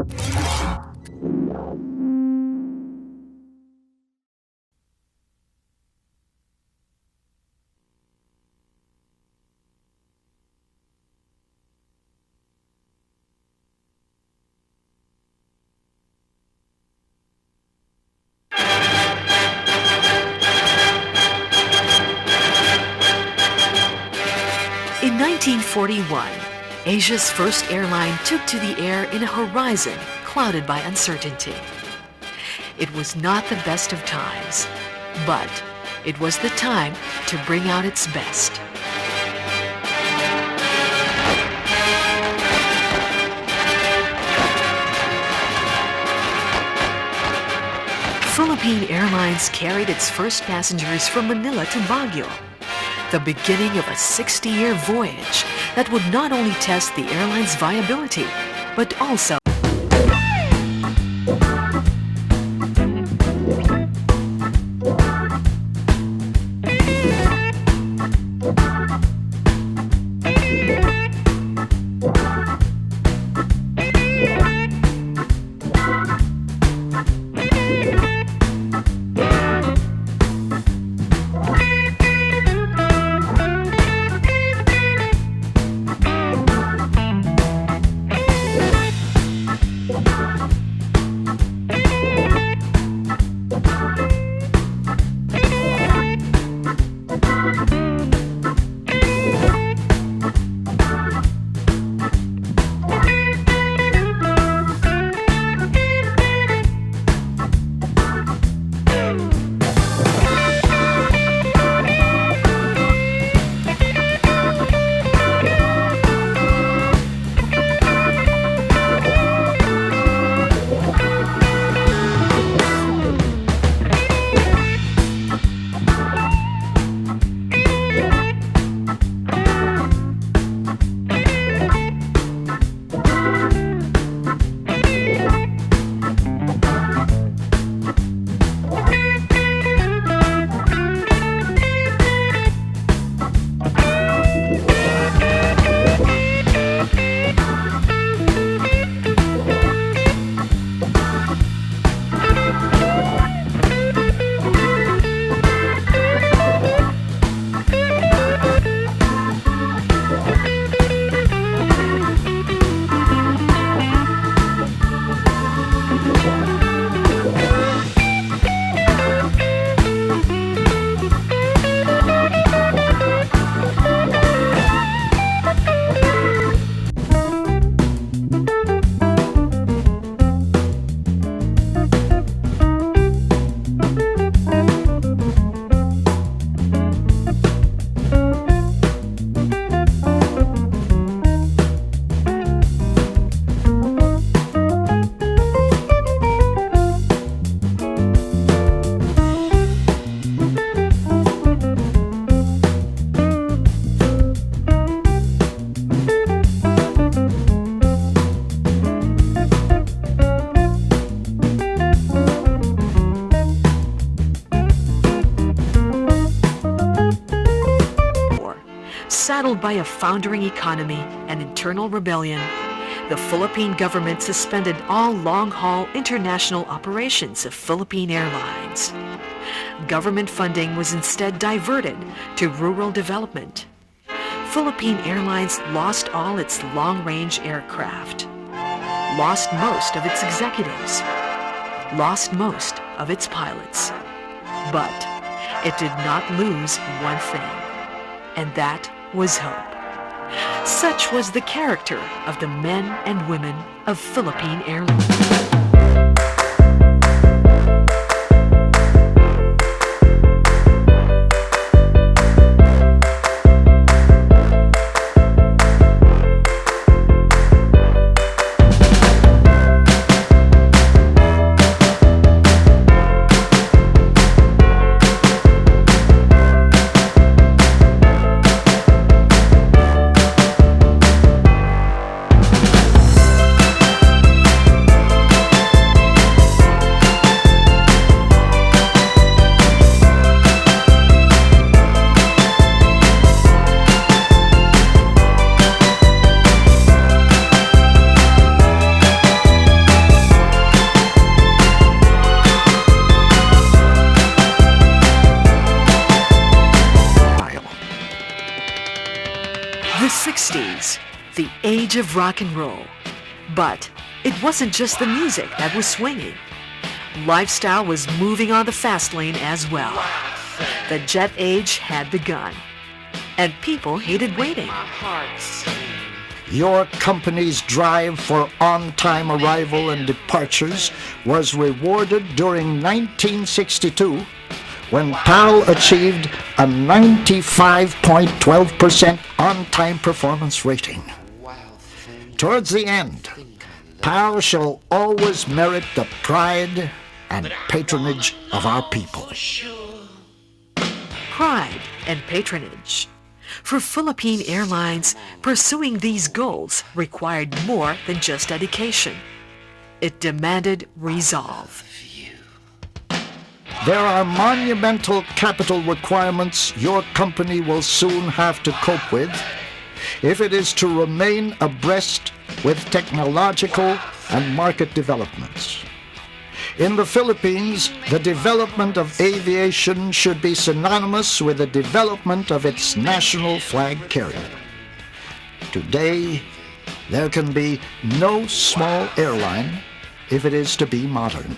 In 1941, Asia's first airline took to the air in a horizon clouded by uncertainty. It was not the best of times, but it was the time to bring out its best. Philippine Airlines carried its first passengers from Manila to Baguio, the beginning of a 60-year voyage that would not only test the airline's viability, but also saddled by a foundering economy and internal rebellion, the Philippine government suspended all long-haul international operations of Philippine Airlines. Government funding was instead diverted to rural development. Philippine Airlines lost all its long-range aircraft, lost most of its executives, lost most of its pilots. But it did not lose one thing, and that was hope. Such was the character of the men and women of Philippine Airlines. age of rock and roll. But it wasn't just the music that was swinging. Lifestyle was moving on the fast lane as well. The jet age had begun, and people hated waiting. Your company's drive for on-time arrival and departures was rewarded during 1962 when PAL achieved a 95.12% on-time performance rating. Towards the end, PAL shall always merit the pride and patronage of our people. Pride and patronage. For Philippine Airlines, pursuing these goals required more than just dedication. It demanded resolve. There are monumental capital requirements your company will soon have to cope with if it is to remain abreast with technological and market developments. In the Philippines, the development of aviation should be synonymous with the development of its national flag carrier. Today, there can be no small airline if it is to be modern.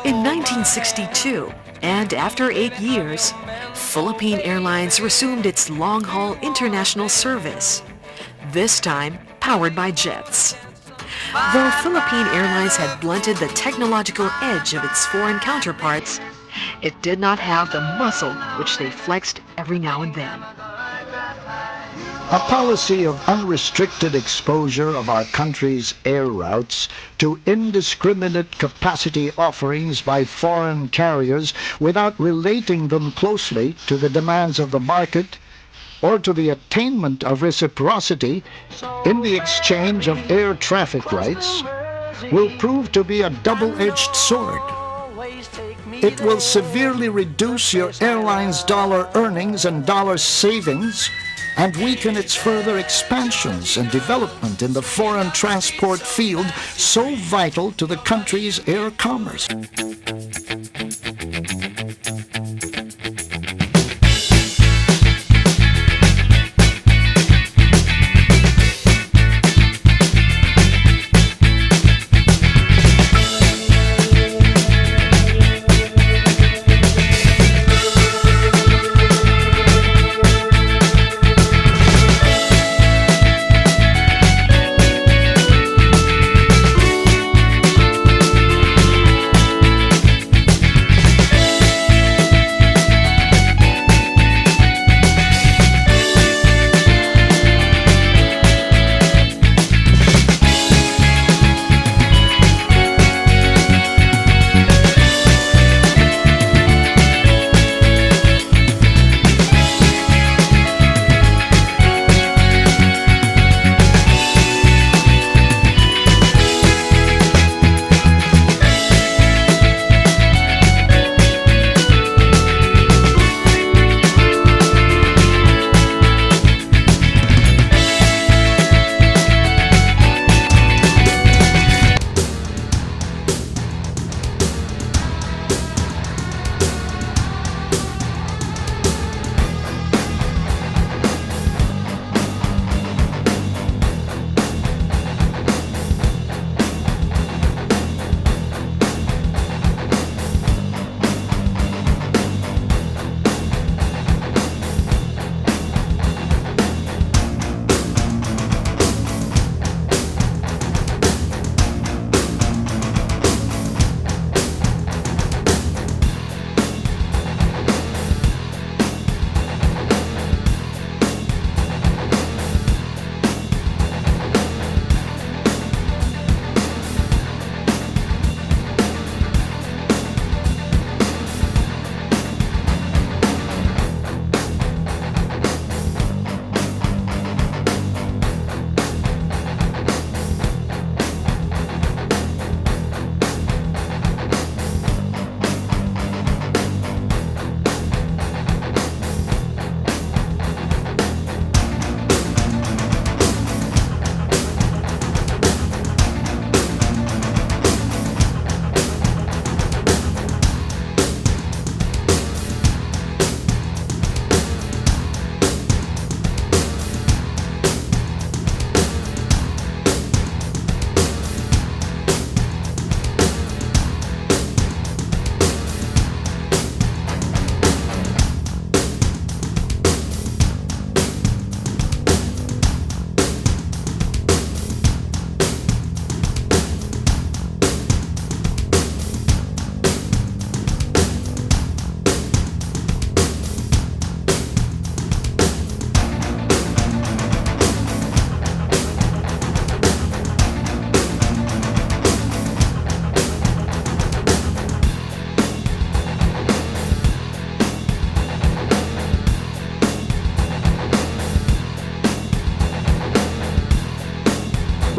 In 1962, and after 8 years, Philippine Airlines resumed its long-haul international service, this time powered by jets. Though Philippine Airlines had blunted the technological edge of its foreign counterparts, it did not have the muscle which they flexed every now and then. A policy of unrestricted exposure of our country's air routes to indiscriminate capacity offerings by foreign carriers without relating them closely to the demands of the market or to the attainment of reciprocity in the exchange of air traffic rights will prove to be a double-edged sword. It will severely reduce your airline's dollar earnings and dollar savings and weaken its further expansions and development in the foreign transport field so vital to the country's air commerce.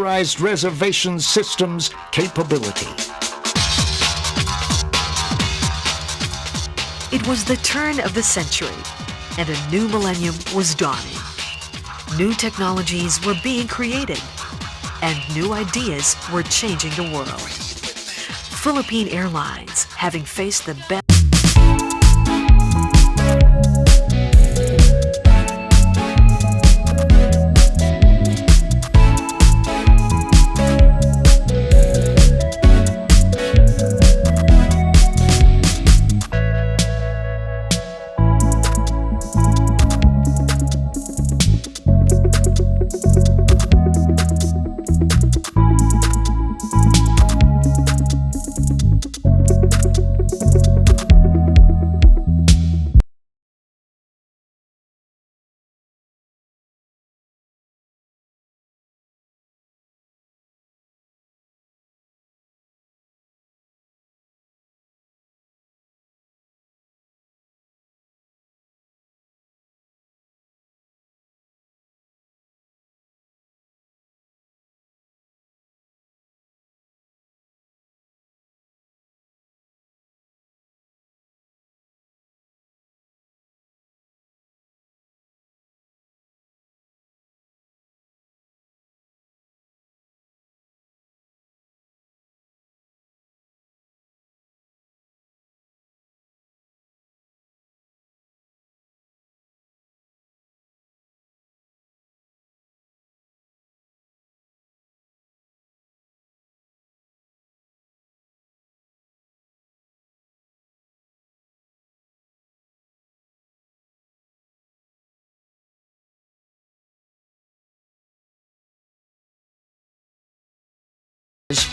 reservation systems capability. It was the turn of the century, and a new millennium was dawning. New technologies were being created, and new ideas were changing the world. Philippine Airlines, having faced the best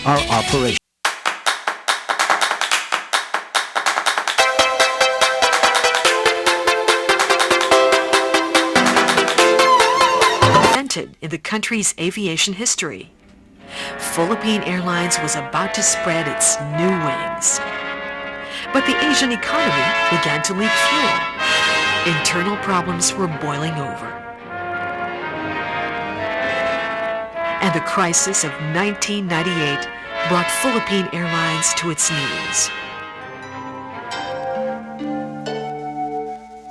our operation. in the country's aviation history. Philippine Airlines was about to spread its new wings. But the Asian economy began to leak fuel. Internal problems were boiling over. And the crisis of 1998 brought Philippine Airlines to its knees.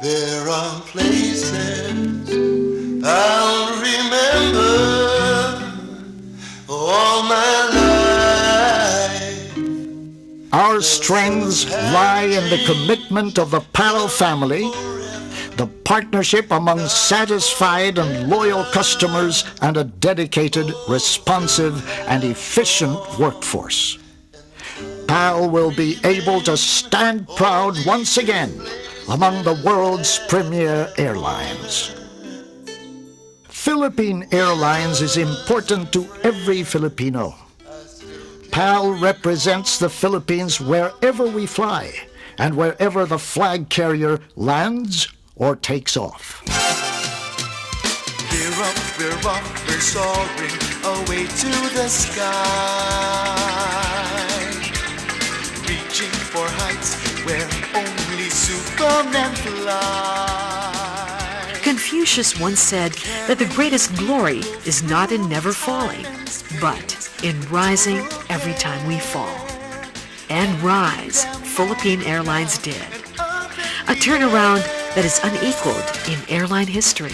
There are places I'll remember all my life. Our strengths lie in the commitment of the PAL family, the partnership among satisfied and loyal customers, and a dedicated, responsive, and efficient workforce. PAL will be able to stand proud once again among the world's premier airlines. Philippine Airlines is important to every Filipino. PAL represents the Philippines wherever we fly and wherever the flag carrier lands or takes off. We're up, we're soaring away to the sky, reaching for heights where only Superman fly. Confucius once said that the greatest glory is not in never falling, but in rising every time we fall. And rise, Philippine Airlines did. A turnaround that is unequaled in airline history.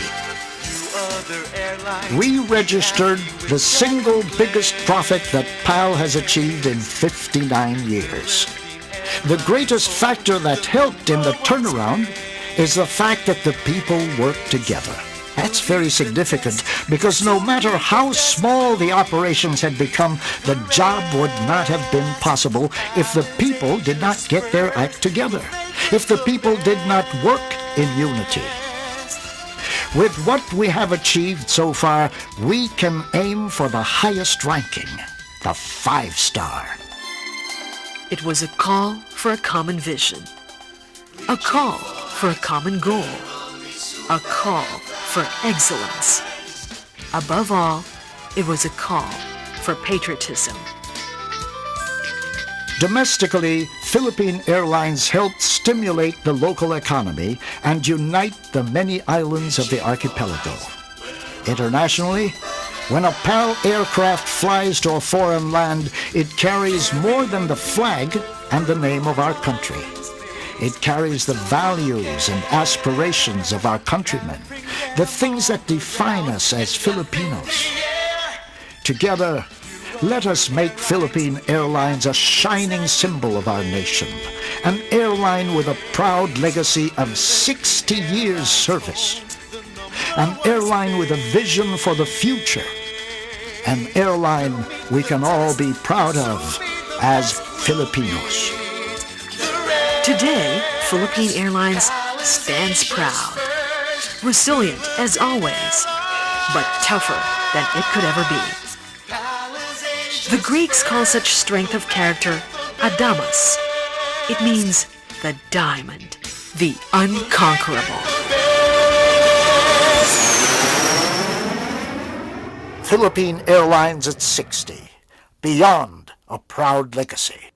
We registered the single biggest profit that PAL has achieved in 59 years. The greatest factor that helped in the turnaround is the fact that the people work together. That's very significant because no matter how small the operations had become, the job would not have been possible if the people did not get their act together, if the people did not work in unity. With what we have achieved so far, we can aim for the highest ranking, the 5-star. It was a call for a common vision, a call for a common goal, a call for excellence. Above all, it was a call for patriotism. Domestically, Philippine Airlines helped stimulate the local economy and unite the many islands of the archipelago. Internationally, When a PAL aircraft flies to a foreign land, it carries more than the flag and the name of our country. It carries the values and aspirations of our countrymen, the things that define us as Filipinos. Together, let us make Philippine Airlines a shining symbol of our nation, an airline with a proud legacy of 60 years service, an airline with a vision for the future, an airline we can all be proud of as Filipinos. Today, Philippine Airlines stands proud, resilient as always, but tougher than it could ever be. The Greeks call such strength of character ADAMAS. It means the diamond, the unconquerable. Philippine Airlines at 60, beyond a proud legacy.